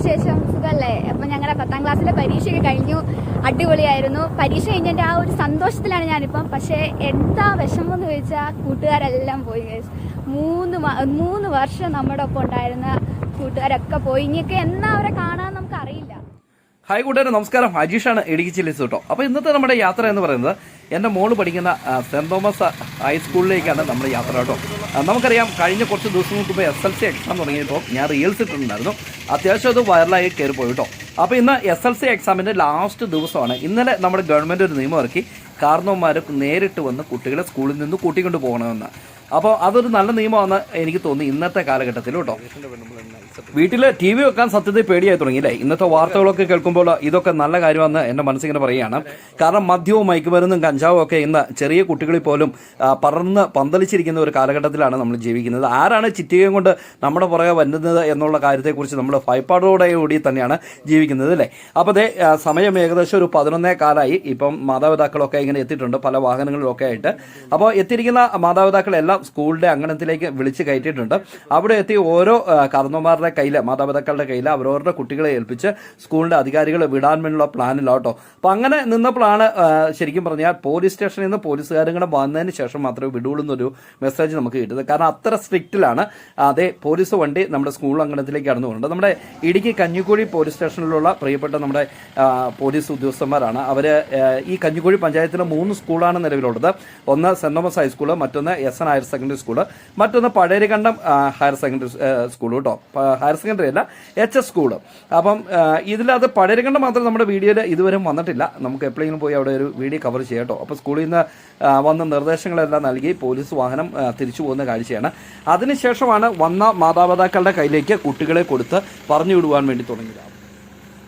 വിശേഷം? സുഖല്ലേ? അപ്പൊ ഞങ്ങളുടെ 10ാം ക്ലാസ്സിലെ പരീക്ഷയൊക്കെ കഴിഞ്ഞു. അടിപൊളിയായിരുന്നു. പരീക്ഷ കഴിഞ്ഞതിന്റെ ആ ഒരു സന്തോഷത്തിലാണ് ഞാനിപ്പം. പക്ഷെ എന്താ വിഷമം എന്ന് ചോദിച്ചാൽ കൂട്ടുകാരെല്ലാം പോയി. 3 വർഷം നമ്മുടെ ഒപ്പം ഉണ്ടായിരുന്ന കൂട്ടുകാരൊക്കെ പോയി. ഇനിയൊക്കെ എന്നാ അവരെ കാണാൻ നമുക്ക് അറിയില്ല. ഹായ് കൂട്ടുകാരെ, നമസ്കാരം. അജീഷാണ്, ഇടുക്കി ചില്ലിസ് കേട്ടോ. അപ്പോൾ ഇന്നത്തെ നമ്മുടെ യാത്ര എന്ന് പറയുന്നത് എൻ്റെ മോള് പഠിക്കുന്ന സെൻറ് തോമസ് ഹൈസ്കൂളിലേക്കാണ് നമ്മുടെ യാത്ര കേട്ടോ. നമുക്കറിയാം, കഴിഞ്ഞ കുറച്ച് ദിവസങ്ങൾക്ക് മുമ്പ് SLC എക്സാം തുടങ്ങിയപ്പോൾ ഞാൻ റീൽസ് ഇട്ടിട്ടുണ്ടായിരുന്നു. അത്യാവശ്യം അത് വൈറലായി കയറിപ്പോയി കേട്ടോ. അപ്പോൾ ഇന്ന് SLC എക്സാമിൻ്റെ ലാസ്റ്റ് ദിവസമാണ്. ഇന്നലെ നമ്മുടെ ഗവൺമെൻറ് ഒരു നിയമം ഇറക്കി, കാരണവന്മാർ നേരിട്ട് വന്ന് കുട്ടികളെ സ്കൂളിൽ നിന്ന് കൂട്ടിക്കൊണ്ട് പോകണമെന്ന്. അപ്പോൾ അതൊരു നല്ല നിയമമാണെന്ന് എനിക്ക് തോന്നി ഇന്നത്തെ കാലഘട്ടത്തിൽ കേട്ടോ. വീട്ടിൽ TV വെക്കാൻ സത്യത്തിൽ പേടിയായി തുടങ്ങിയില്ലേ? ഇന്നത്തെ വാർത്തകളൊക്കെ കേൾക്കുമ്പോൾ ഇതൊക്കെ നല്ല കാര്യമാണെന്ന് എൻ്റെ മനസ്സിങ്ങനെ പറയുകയാണ്. കാരണം മദ്യവും മയക്കുമരുന്നും കഞ്ചാവും ഒക്കെ ഇന്ന് ചെറിയ കുട്ടികളിൽ പോലും പന്തലിച്ചിരിക്കുന്ന ഒരു കാലഘട്ടത്തിലാണ് നമ്മൾ ജീവിക്കുന്നത്. ആരാണ് ചിറ്റികയും കൊണ്ട് നമ്മുടെ പുറകെ വരുന്നത് എന്നുള്ള കാര്യത്തെക്കുറിച്ച് നമ്മൾ ഭയപ്പാടോടുകൂടി തന്നെയാണ് ജീവിക്കുന്നത് അല്ലേ? അപ്പോൾ അതേ സമയം ഏകദേശം ഒരു 11:15 ഇപ്പം മാതാപിതാക്കളൊക്കെ ഇങ്ങനെ എത്തിയിട്ടുണ്ട്, പല വാഹനങ്ങളിലൊക്കെ ആയിട്ട്. അപ്പോൾ എത്തിയിരിക്കുന്ന മാതാപിതാക്കളെല്ലാം സ്കൂളിൻ്റെ അങ്കണത്തിലേക്ക് വിളിച്ച് കയറ്റിയിട്ടുണ്ട്. അവിടെ എത്തി ഓരോ കാരണവന്മാരുടെ കയ്യിൽ, മാതാപിതാക്കളുടെ കയ്യിൽ അവരവരുടെ കുട്ടികളെ ഏൽപ്പിച്ച് സ്കൂളിൻ്റെ അധികാരികൾ വിടാൻ വേണ്ടിയുള്ള പ്ലാനിലാട്ടോ. അപ്പോൾ അങ്ങനെ നിന്നപ്പോഴാണ് ശരിക്കും പറഞ്ഞാൽ പോലീസ് സ്റ്റേഷനിൽ നിന്ന് പോലീസുകാരും കൂടെ വന്നതിന് ശേഷം മാത്രമേ വിടുള്ളൂ എന്നൊരു മെസ്സേജ് നമുക്ക് കിട്ടുന്നത്. കാരണം അത്ര സ്ട്രിക്റ്റിലാണ്. അതേ പോലീസ് വണ്ടി നമ്മുടെ സ്കൂൾ അങ്കണത്തിലേക്ക് കടന്നു പോകുന്നുണ്ട്. നമ്മുടെ ഇടുക്കി കഞ്ഞിക്കുഴി പോലീസ് സ്റ്റേഷനിലുള്ള പ്രിയപ്പെട്ട നമ്മുടെ പോലീസ് ഉദ്യോഗസ്ഥന്മാരാണ്. അവർ ഈ കഞ്ഞിക്കുഴി പഞ്ചായത്തിലെ 3 സ്കൂളാണ് നിലവിലുള്ളത്. ഒന്ന് സെൻറ് തോമസ് ഹൈസ്കൂള്, മറ്റൊന്ന് SN ഹയർ സെക്കൻഡറി സ്കൂള്, മറ്റൊന്ന് പഴയരികണ്ടം ഹയർ സെക്കൻഡറി സ്കൂൾ കേട്ടോ. ഹയർ സെക്കൻഡറി അല്ല, HS സ്കൂള്. അപ്പം ഇതിലത് പഴയരികണ്ടം മാത്രം നമ്മുടെ വീഡിയോയിൽ ഇതുവരെ വന്നിട്ടില്ല. നമുക്ക് എപ്പോഴെങ്കിലും പോയി അവിടെ ഒരു വീഡിയോ കവർ ചെയ്യാം കേട്ടോ. അപ്പോൾ സ്കൂളിൽ നിന്ന് വന്ന നിർദ്ദേശങ്ങളെല്ലാം നൽകി പോലീസ് വാഹനം തിരിച്ചു പോകുന്ന കാഴ്ചയാണ്. അതിനുശേഷമാണ് വന്ന മാതാപിതാക്കളുടെ കയ്യിലേക്ക് കുട്ടികളെ കൊടുത്ത് പറഞ്ഞു വിടുവാൻ വേണ്ടി തുടങ്ങിയത്.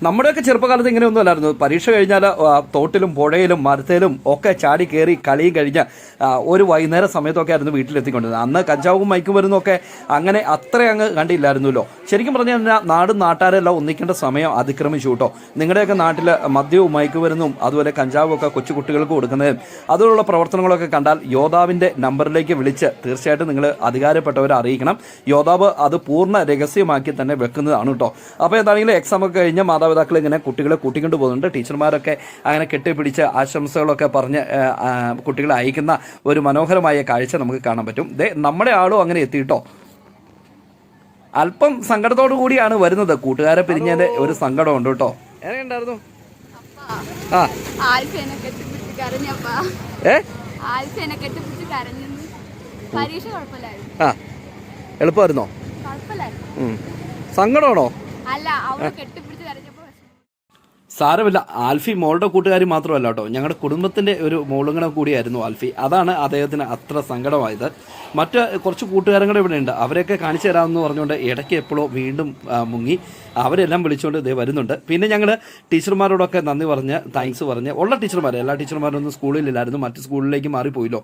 നമ്മുടെയൊക്കെ ചെറുപ്പകാലത്ത് ഇങ്ങനെയൊന്നും അല്ലായിരുന്നു. പരീക്ഷ കഴിഞ്ഞാൽ തോട്ടിലും പുഴയിലും മരത്തേലും ഒക്കെ ചാടി കയറി കളിയും കഴിഞ്ഞ് ഒരു വൈകുന്നേര സമയത്തൊക്കെ ആയിരുന്നു വീട്ടിലെത്തിക്കൊണ്ടിരുന്നത്. അന്ന് കഞ്ചാവും മയക്കുമരുന്നൊക്കെ അങ്ങനെ അത്ര അങ്ങ് കണ്ടില്ലായിരുന്നല്ലോ. ശരിക്കും പറഞ്ഞു കഴിഞ്ഞാൽ നാടും നാട്ടുകാരെല്ലാം ഒന്നിക്കേണ്ട സമയം അതിക്രമിച്ചു കേട്ടോ. നിങ്ങളുടെയൊക്കെ നാട്ടിൽ മദ്യവും മയക്കുമരുന്നും അതുപോലെ കഞ്ചാവും ഒക്കെ കൊച്ചു കുട്ടികൾക്ക് കൊടുക്കുന്നതും അതുപോലുള്ള പ്രവർത്തനങ്ങളൊക്കെ കണ്ടാൽ യോദ്ധാവിൻ്റെ നമ്പറിലേക്ക് വിളിച്ച് തീർച്ചയായിട്ടും നിങ്ങൾ അധികാരപ്പെട്ടവരെ അറിയിക്കണം. യോദ്ധാവ് അത് പൂർണ്ണ രഹസ്യമാക്കി തന്നെ വെക്കുന്നതാണ് കേട്ടോ. അപ്പോൾ എന്താണെങ്കിലും എക്സാം ഒക്കെ കഴിഞ്ഞ് മാതാപിതാക്കൾ ഇങ്ങനെ കുട്ടികളെ കൂട്ടിക്കൊണ്ട് പോകുന്നുണ്ട്. ടീച്ചർമാരൊക്കെ അങ്ങനെ കെട്ടിപ്പിടിച്ച് ആശംസകളൊക്കെ പറഞ്ഞ് കുട്ടികളെ അയക്കുന്ന ഒരു മനോഹരമായ കാഴ്ച നമുക്ക് കാണാൻ പറ്റും. നമ്മുടെ ആളും അങ്ങനെ എത്തിയിട്ടോ. അല്പം സങ്കടത്തോടു കൂടിയാണ് വരുന്നത്. കൂട്ടുകാരെ പിരിഞ്ഞതിന്റെ ഒരു സങ്കടം ഉണ്ട് കേട്ടോ. എങ്ങനെയുണ്ടായിരുന്നു? എളുപ്പമായിരുന്നോ? സങ്കടമാണോ? സാരമില്ല. ആൽഫി മോളുടെ കൂട്ടുകാരി മാത്രമല്ല കേട്ടോ, ഞങ്ങളുടെ കുടുംബത്തിൻ്റെ ഒരു മോളും കൂടിയായിരുന്നു ആൽഫി. അതാണ് അദ്ദേഹത്തിന് അത്ര സങ്കടമായത്. മറ്റ് കുറച്ച് കൂട്ടുകാരും കൂടെ ഇവിടെ ഉണ്ട്. അവരെയൊക്കെ കാണിച്ചു തരാമെന്ന് പറഞ്ഞുകൊണ്ട് ഇടയ്ക്ക് എപ്പോഴോ വീണ്ടും മുങ്ങി. അവരെല്ലാം വിളിച്ചുകൊണ്ട് ഇതേ വരുന്നുണ്ട്. പിന്നെ ഞങ്ങൾ ടീച്ചർമാരോടൊക്കെ നന്ദി പറഞ്ഞ് താങ്ക്സ് പറഞ്ഞ്, ഉള്ള ടീച്ചർമാർ, എല്ലാ ടീച്ചർമാരൊന്നും സ്കൂളിലില്ലായിരുന്നു, മറ്റ് സ്കൂളിലേക്ക് മാറിപ്പോയില്ലോ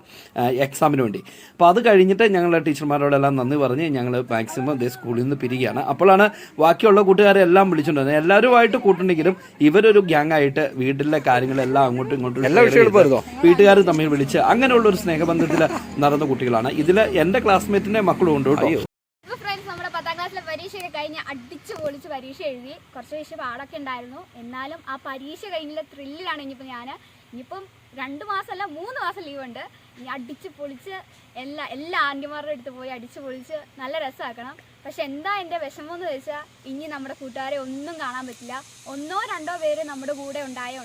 എക്സാമിന് വേണ്ടി. അപ്പോൾ അത് കഴിഞ്ഞിട്ട് ഞങ്ങളുടെ ടീച്ചർമാരോടെല്ലാം നന്ദി പറഞ്ഞ് ഞങ്ങൾ മാക്സിമം ഇതേ സ്കൂളിൽ നിന്ന് പിരിയുകയാണ്. അപ്പോഴാണ് ബാക്കിയുള്ള കൂട്ടുകാരെ എല്ലാം വിളിച്ചുകൊണ്ടിരുന്നത്. എല്ലാവരുമായിട്ട് കൂട്ടുണ്ടെങ്കിലും ഇവരൊരു ഗ്യാങ് ആയിട്ട് വീട്ടിലെ കാര്യങ്ങളെല്ലാം അങ്ങോട്ടും ഇങ്ങോട്ടും എല്ലാ വിഷയങ്ങളും വീട്ടുകാർ തമ്മിൽ വിളിച്ച് അങ്ങനെയുള്ള ഒരു സ്നേഹബന്ധത്തിൽ നടന്ന കുട്ടികളാണ്. ഇതിൽ എൻ്റെ ക്ലാസ്മേറ്റിൻ്റെ മക്കളും ഉണ്ട് കേട്ടോ. പരീക്ഷയൊക്കെ കഴിഞ്ഞ് അടിച്ചു പൊളിച്ച് പരീക്ഷ എഴുതി. കുറച്ച് പാടൊക്കെ ഉണ്ടായിരുന്നു. എന്നാലും ആ പരീക്ഷ കഴിഞ്ഞുള്ള ത്രില്ലിലാണ് ഇനിയിപ്പം 2 മാസമല്ല 3 മാസം ലീവുണ്ട്. ഇനി അടിച്ച് പൊളിച്ച് എല്ലാ ആൻറ്റിമാരുടെ അടുത്ത് പോയി അടിച്ച് പൊളിച്ച് നല്ല രസമാക്കണം. പക്ഷെ എന്താ എൻ്റെ വിഷമം എന്ന് ചോദിച്ചാൽ, ഇനി നമ്മുടെ കൂട്ടുകാരെ ഒന്നും കാണാൻ പറ്റില്ല. 1-2 പേര് നമ്മുടെ കൂടെ ഉണ്ടായി,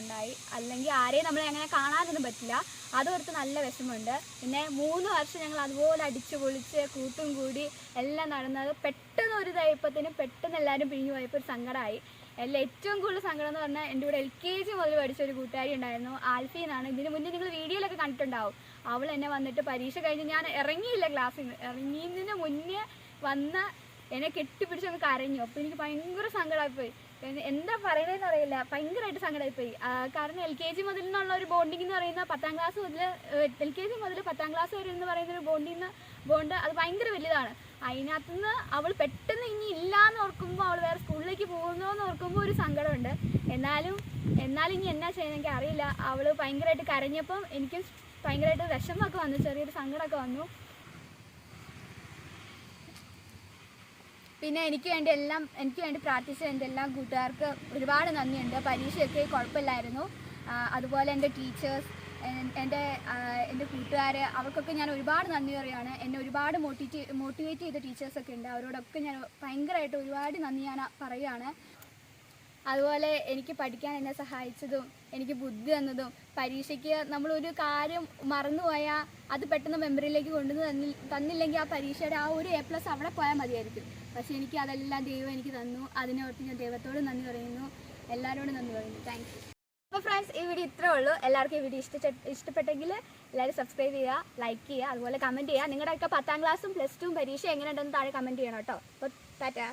അല്ലെങ്കിൽ ആരെയും നമ്മളെ അങ്ങനെ കാണാനൊന്നും പറ്റില്ല. അതോർത്ത് നല്ല വിഷമമുണ്ട്. പിന്നെ 3 വർഷം ഞങ്ങൾ അതുപോലെ അടിച്ചു പൊളിച്ച് കൂട്ടും കൂടി എല്ലാം നടന്നത് പെട്ടെന്ന് ഒരു ഇതായപ്പോഴത്തേനും പെട്ടെന്ന് എല്ലാവരും പിരിഞ്ഞു പോയപ്പോൾ ഒരു സങ്കടമായി. ഏറ്റവും കൂടുതൽ സങ്കടം എന്ന് പറഞ്ഞാൽ എൻ്റെ കൂടെ LKG മുതൽ പഠിച്ച ഒരു കൂട്ടുകാരി ഉണ്ടായിരുന്നു, ആൽഫി എന്നാണ്. ഇതിന് മുന്നേ നിങ്ങൾ വീഡിയോയിലൊക്കെ കണ്ടിട്ടുണ്ടാവും. അവൾ എന്നെ വന്നിട്ട് പരീക്ഷ കഴിഞ്ഞ് ഞാൻ ഇറങ്ങിയില്ല, ക്ലാസ്സിൽ നിന്ന് ഇറങ്ങിയതിന് മുന്നേ വന്ന് എന്നെ കെട്ടിപ്പിടിച്ച് അങ്ങ് കരഞ്ഞു. അപ്പോൾ എനിക്ക് ഭയങ്കര സങ്കടമായിപ്പോയി. എന്താ പറയുന്നതെന്ന് അറിയില്ല, ഭയങ്കരമായിട്ട് സങ്കടമായിപ്പോയി. കാരണം LKG മുതൽ നിന്നുള്ള ഒരു ബോണ്ടിങ് എന്ന് പറയുന്ന 10ാം ക്ലാസ് മുതൽ LKG മുതൽ 10ാം ക്ലാസ് വരെ എന്ന് പറയുന്ന ഒരു ബോണ്ട് അത് ഭയങ്കര വലുതാണ്. അതിനകത്തുനിന്ന് അവൾ പെട്ടെന്ന് ഇനി ഇല്ലയെന്ന് ഓർക്കുമ്പോൾ, അവൾ വേറെ സ്കൂളിലേക്ക് പോകുന്നോന്ന് ഓർക്കുമ്പോൾ ഒരു സങ്കടമുണ്ട്. എന്നാലും ഇനി എന്നാ ചെയ്യുന്നത് എനിക്ക് അറിയില്ല. അവൾ ഭയങ്കരമായിട്ട് കരഞ്ഞപ്പം എനിക്ക് ഭയങ്കരമായിട്ട് വിഷമമൊക്കെ വന്നു, ചെറിയൊരു സങ്കടമൊക്കെ വന്നു. പിന്നെ എനിക്ക് വേണ്ടി പ്രാർത്ഥിച്ച എൻ്റെ എല്ലാ കൂട്ടുകാർക്ക് ഒരുപാട് നന്ദിയുണ്ട്. പരീക്ഷയൊക്കെ കുഴപ്പമില്ലായിരുന്നു. അതുപോലെ എൻ്റെ ടീച്ചേഴ്സ്, എൻ്റെ കൂട്ടുകാർ, അവർക്കൊക്കെ ഞാൻ ഒരുപാട് നന്ദി പറയുകയാണ്. എന്നെ ഒരുപാട് മോട്ടിവേറ്റ് ചെയ്ത ടീച്ചേഴ്സൊക്കെ ഉണ്ട്. അവരോടൊക്കെ ഞാൻ ഭയങ്കരമായിട്ട് ഒരുപാട് നന്ദി ഞാൻ പറയുകയാണ്. അതുപോലെ എനിക്ക് പഠിക്കാൻ എന്നെ സഹായിച്ചതും എനിക്ക് ബുദ്ധി തന്നതും, പരീക്ഷയ്ക്ക് നമ്മളൊരു കാര്യം മറന്നുപോയാൽ അത് പെട്ടെന്ന് മെമ്മറിയിലേക്ക് തന്നില്ലെങ്കിൽ ആ പരീക്ഷയുടെ ആ ഒരു A+ അവിടെ പോയാൽ മതിയായിരിക്കും. പക്ഷേ എനിക്ക് അതെല്ലാം ദൈവം എനിക്ക് തന്നു. അതിനോർത്ത് ഞാൻ ദൈവത്തോട് നന്ദി പറയുന്നു, എല്ലാവരോടും നന്ദി പറയുന്നു. Thank you. അപ്പോൾ ഫ്രണ്ട്സ്, ഈ വീഡിയോ ഇത്രേ ഉള്ളൂ. എല്ലാവർക്കും ഈ വീഡിയോ ഇഷ്ടപ്പെട്ടെങ്കിൽ എല്ലാവരും സബ്സ്ക്രൈബ് ചെയ്യുക, ലൈക്ക് ചെയ്യുക, അതുപോലെ കമൻറ്റ് ചെയ്യുക. നിങ്ങളുടെയൊക്കെ 10ാം ക്ലാസ്സും +2 പരീക്ഷ എങ്ങനെയുണ്ടെന്ന് താഴെ കമൻറ്റ് ചെയ്യണം കേട്ടോ. അപ്പോൾ ടാറ്റാ.